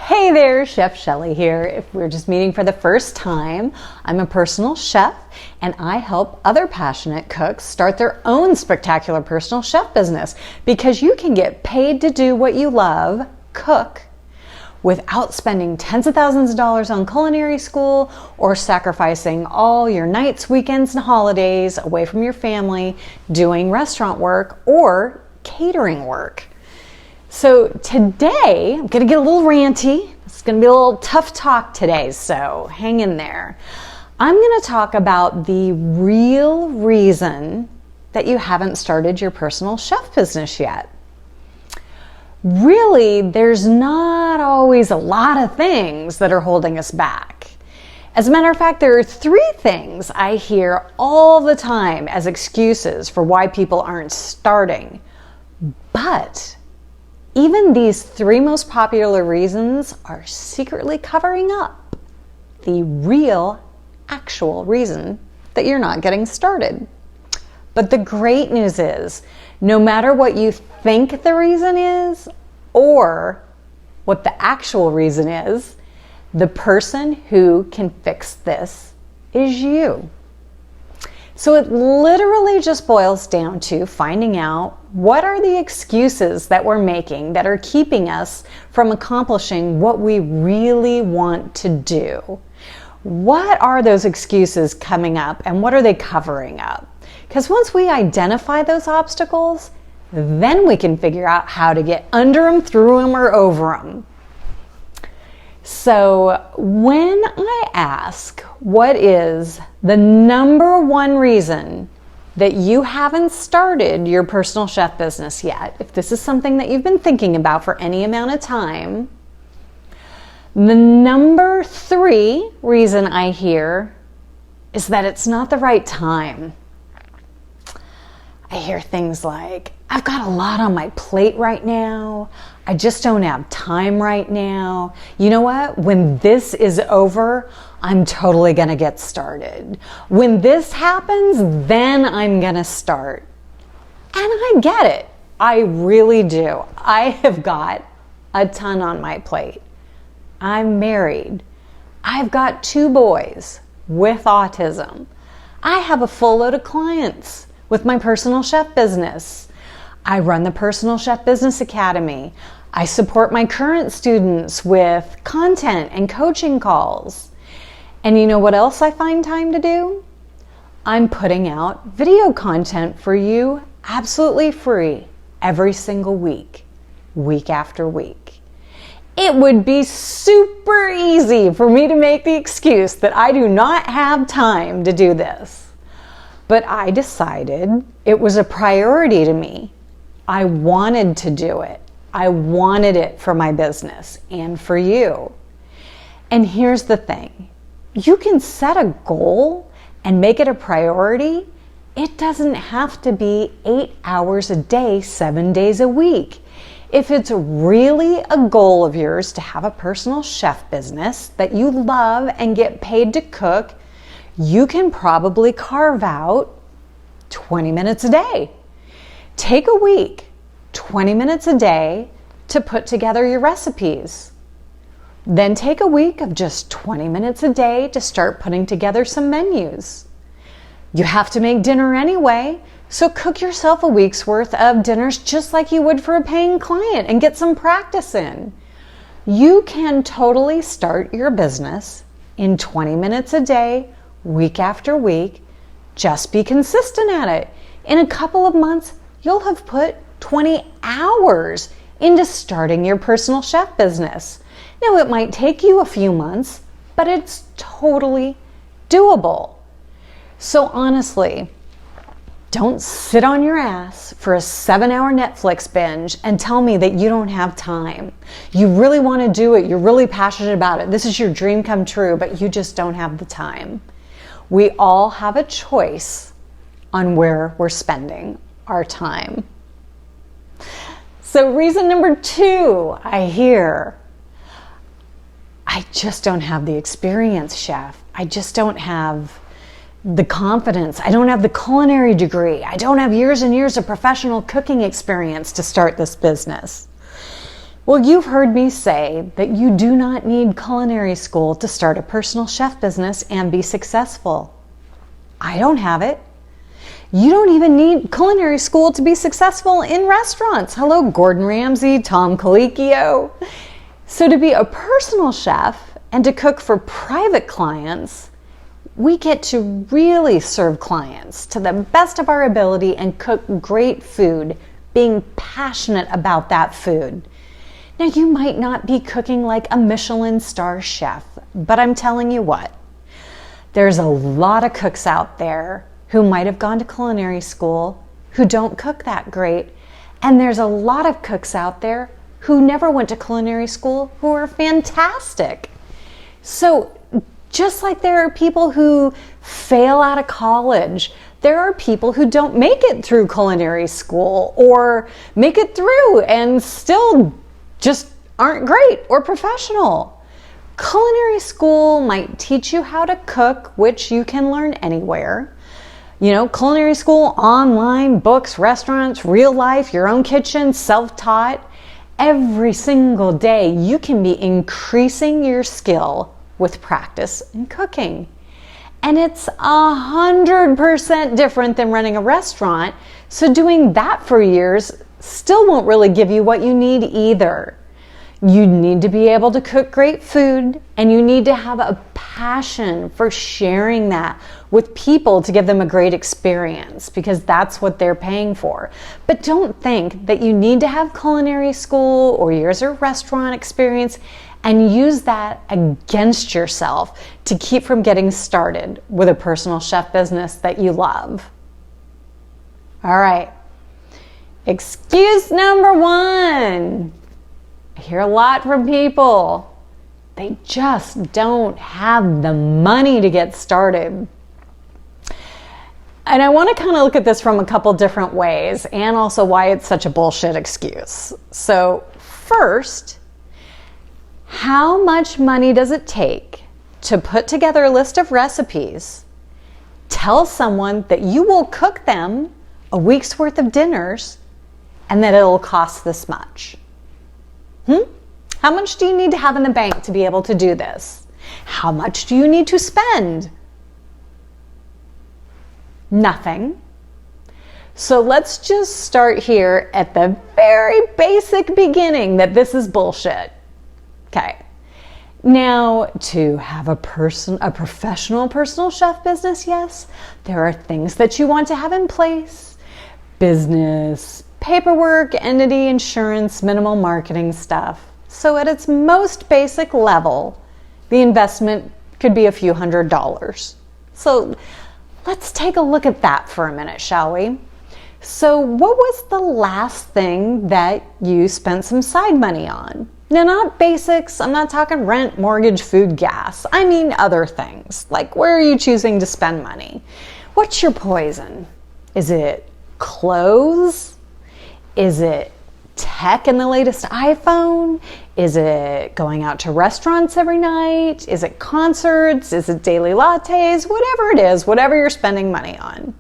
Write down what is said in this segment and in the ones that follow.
Hey there, Chef Shelley here. If we're just meeting for the first time, I'm a personal chef and I help other passionate cooks start their own spectacular personal chef business because you can get paid to do what you love, cook, without spending tens of thousands of dollars on culinary school or sacrificing all your nights, weekends, and holidays away from your family doing restaurant work or catering work. So today, I'm going to get a little ranty. It's going to be a little tough talk today, so hang in there. I'm going to talk about the real reason that you haven't started your personal chef business yet. Really, there's not always a lot of things that are holding us back. As a matter of fact, there are 3 things I hear all the time as excuses for why people aren't starting. But even these 3 most popular reasons are secretly covering up the real, actual reason that you're not getting started. But the great news is, no matter what you think the reason is, or what the actual reason is, the person who can fix this is you. So it literally just boils down to finding out what are the excuses that we're making that are keeping us from accomplishing what we really want to do. What are those excuses coming up and what are they covering up? Because once we identify those obstacles, then we can figure out how to get under them, through them, or over them. So when I ask what is the number 1 reason that you haven't started your personal chef business yet, if this is something that you've been thinking about for any amount of time, the number 3 reason I hear is that it's not the right time. I hear things like, I've got a lot on my plate right now. I just don't have time right now. You know what? When this is over, I'm totally gonna get started. When this happens, then I'm gonna start. And I get it. I really do. I have got a ton on my plate. I'm married. I've got 2 boys with autism. I have a full load of clients with my personal chef business. I run the Personal Chef Business Academy. I support my current students with content and coaching calls. And you know what else I find time to do? I'm putting out video content for you absolutely free every single week, week after week. It would be super easy for me to make the excuse that I do not have time to do this. But I decided it was a priority to me. I wanted to do it. I wanted it for my business and for you. And here's the thing. You can set a goal and make it a priority. It doesn't have to be 8 hours a day, 7 days a week. If it's really a goal of yours to have a personal chef business that you love and get paid to cook, you can probably carve out 20 minutes a day. Take a week, 20 minutes a day to put together your recipes. Then take a week of just 20 minutes a day to start putting together some menus. You have to make dinner anyway, so cook yourself a week's worth of dinners just like you would for a paying client and get some practice in. You can totally start your business in 20 minutes a day, week after week. Just be consistent at it. In a couple of months, you'll have put 20 hours into starting your personal chef business. Now, it might take you a few months, but it's totally doable. So honestly, don't sit on your ass for a 7-hour Netflix binge and tell me that you don't have time. You really want to do it. You're really passionate about it. This is your dream come true, but you just don't have the time. We all have a choice on where we're spending our time. So reason number 2, I hear, I just don't have the experience, chef. I just don't have the confidence. I don't have the culinary degree. I don't have years and years of professional cooking experience to start this business. Well, you've heard me say that you do not need culinary school to start a personal chef business and be successful. I don't have it. You don't even need culinary school to be successful in restaurants. Hello, Gordon Ramsay, Tom Colicchio. So to be a personal chef and to cook for private clients, we get to really serve clients to the best of our ability and cook great food, being passionate about that food. Now, you might not be cooking like a Michelin star chef, but I'm telling you what, there's a lot of cooks out there who might have gone to culinary school who don't cook that great. And there's a lot of cooks out there who never went to culinary school who are fantastic. So just like there are people who fail out of college, there are people who don't make it through culinary school or make it through and still just aren't great or professional. Culinary school might teach you how to cook, which you can learn anywhere. You know, culinary school, online, books, restaurants, real life, your own kitchen, self-taught. Every single day you can be increasing your skill with practice in cooking. And it's 100% different than running a restaurant. So doing that for years still won't really give you what you need either. You need to be able to cook great food, and you need to have a passion for sharing that with people to give them a great experience, because that's what they're paying for. But don't think that you need to have culinary school or years of restaurant experience and use that against yourself to keep from getting started with a personal chef business that you love. All right. Excuse number one. I hear a lot from people. They just don't have the money to get started. And I want to kind of look at this from a couple different ways, and also why it's such a bullshit excuse. So first, how much money does it take to put together a list of recipes, tell someone that you will cook them a week's worth of dinners, and that it'll cost this much? How much do you need to have in the bank to be able to do this? How much do you need to spend? Nothing. So let's just start here at the very basic beginning that this is bullshit. Okay. Now, to have a professional personal chef business, yes, there are things that you want to have in place. Business, paperwork, entity, insurance, minimal marketing stuff. So at its most basic level, the investment could be a few $100s. So let's take a look at that for a minute, shall we? So what was the last thing that you spent some side money on? Now, not basics. I'm not talking rent, mortgage, food, gas. I mean other things. Like, where are you choosing to spend money? What's your poison? Is it clothes? Is it tech and the latest iPhone? Is it going out to restaurants every night? Is it concerts? Is it daily lattes? Whatever it is, whatever you're spending money on.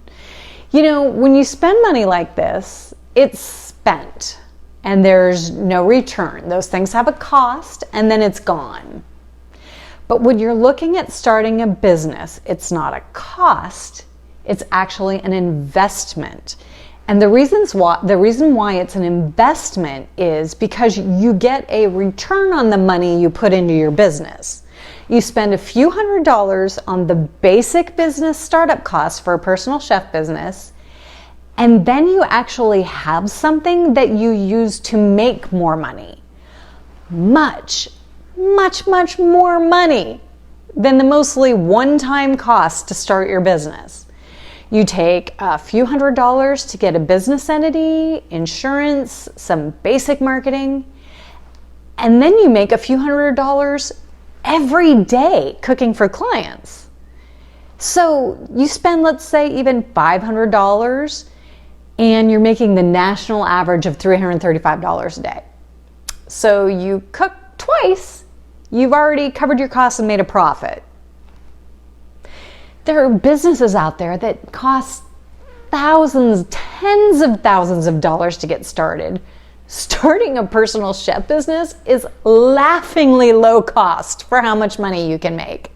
You know, when you spend money like this, it's spent and there's no return. Those things have a cost and then it's gone. But when you're looking at starting a business, it's not a cost, it's actually an investment. And the reason why it's an investment is because you get a return on the money you put into your business. You spend a few $100s on the basic business startup costs for a personal chef business, and then you actually have something that you use to make more money. Much, much, much more money than the mostly one-time cost to start your business. You take a few $100s to get a business entity, insurance, some basic marketing, and then you make a few $100s every day cooking for clients. So you spend, let's say, even $500, and you're making the national average of $335 a day. So you cook twice, you've already covered your costs and made a profit. There are businesses out there that cost thousands, tens of thousands of dollars to get started. Starting a personal chef business is laughingly low cost for how much money you can make.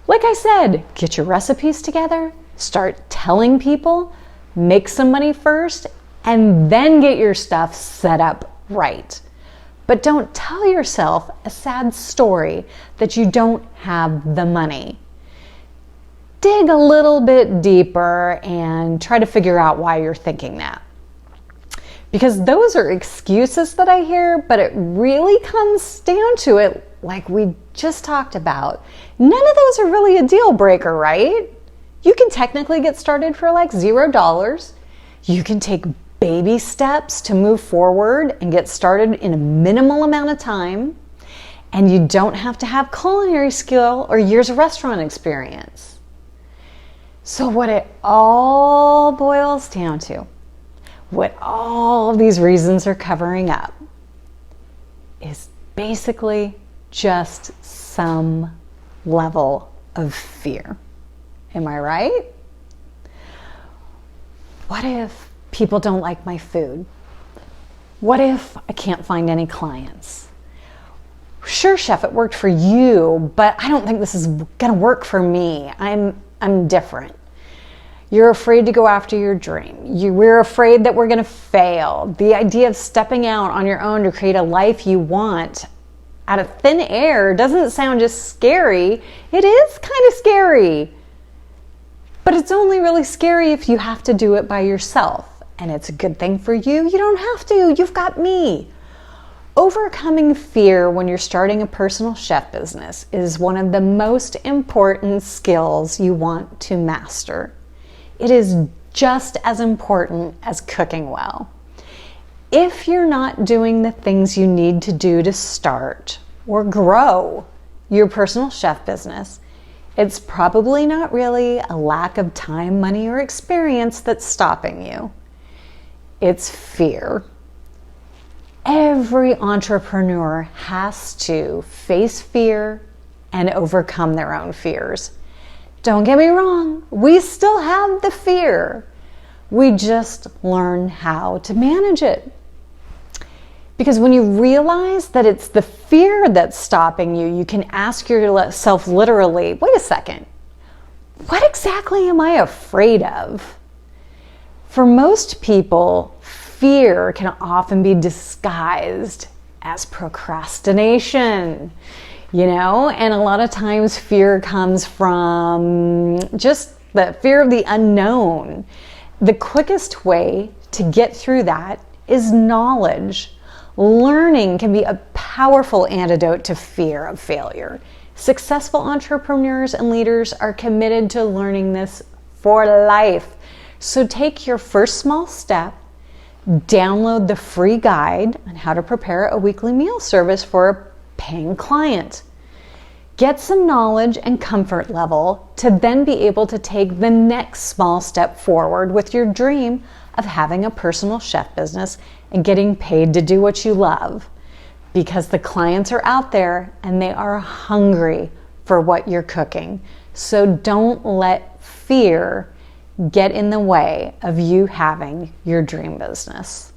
Like I said, get your recipes together, start telling people, make some money first, and then get your stuff set up right. But don't tell yourself a sad story that you don't have the money. Dig a little bit deeper and try to figure out why you're thinking that. Because those are excuses that I hear, but it really comes down to it, like we just talked about. None of those are really a deal breaker, right? You can technically get started for like $0. You can take baby steps to move forward and get started in a minimal amount of time. And you don't have to have culinary skill or years of restaurant experience. So what it all boils down to, what all of these reasons are covering up, is basically just some level of fear. Am I right? What if people don't like my food? What if I can't find any clients? Sure, chef, it worked for you, but I don't think this is gonna work for me. I'm different. You're afraid to go after your dream. We're afraid that we're going to fail. The idea of stepping out on your own to create a life you want out of thin air doesn't sound just scary. It is kind of scary. But it's only really scary if you have to do it by yourself. And it's a good thing for you. You don't have to. You've got me. Overcoming fear when you're starting a personal chef business is one of the most important skills you want to master. It is just as important as cooking well. If you're not doing the things you need to do to start or grow your personal chef business, it's probably not really a lack of time, money, or experience that's stopping you. It's fear. Every entrepreneur has to face fear and overcome their own fears. Don't get me wrong, we still have the fear. We just learn how to manage it. Because when you realize that it's the fear that's stopping you, you can ask yourself literally, wait a second, what exactly am I afraid of? For most people, fear can often be disguised as procrastination. And a lot of times fear comes from just the fear of the unknown. The quickest way to get through that is knowledge. Learning can be a powerful antidote to fear of failure. Successful entrepreneurs and leaders are committed to learning this for life. So take your first small step, download the free guide on how to prepare a weekly meal service for a paying client. Get some knowledge and comfort level to then be able to take the next small step forward with your dream of having a personal chef business and getting paid to do what you love. Because the clients are out there and they are hungry for what you're cooking. So don't let fear get in the way of you having your dream business.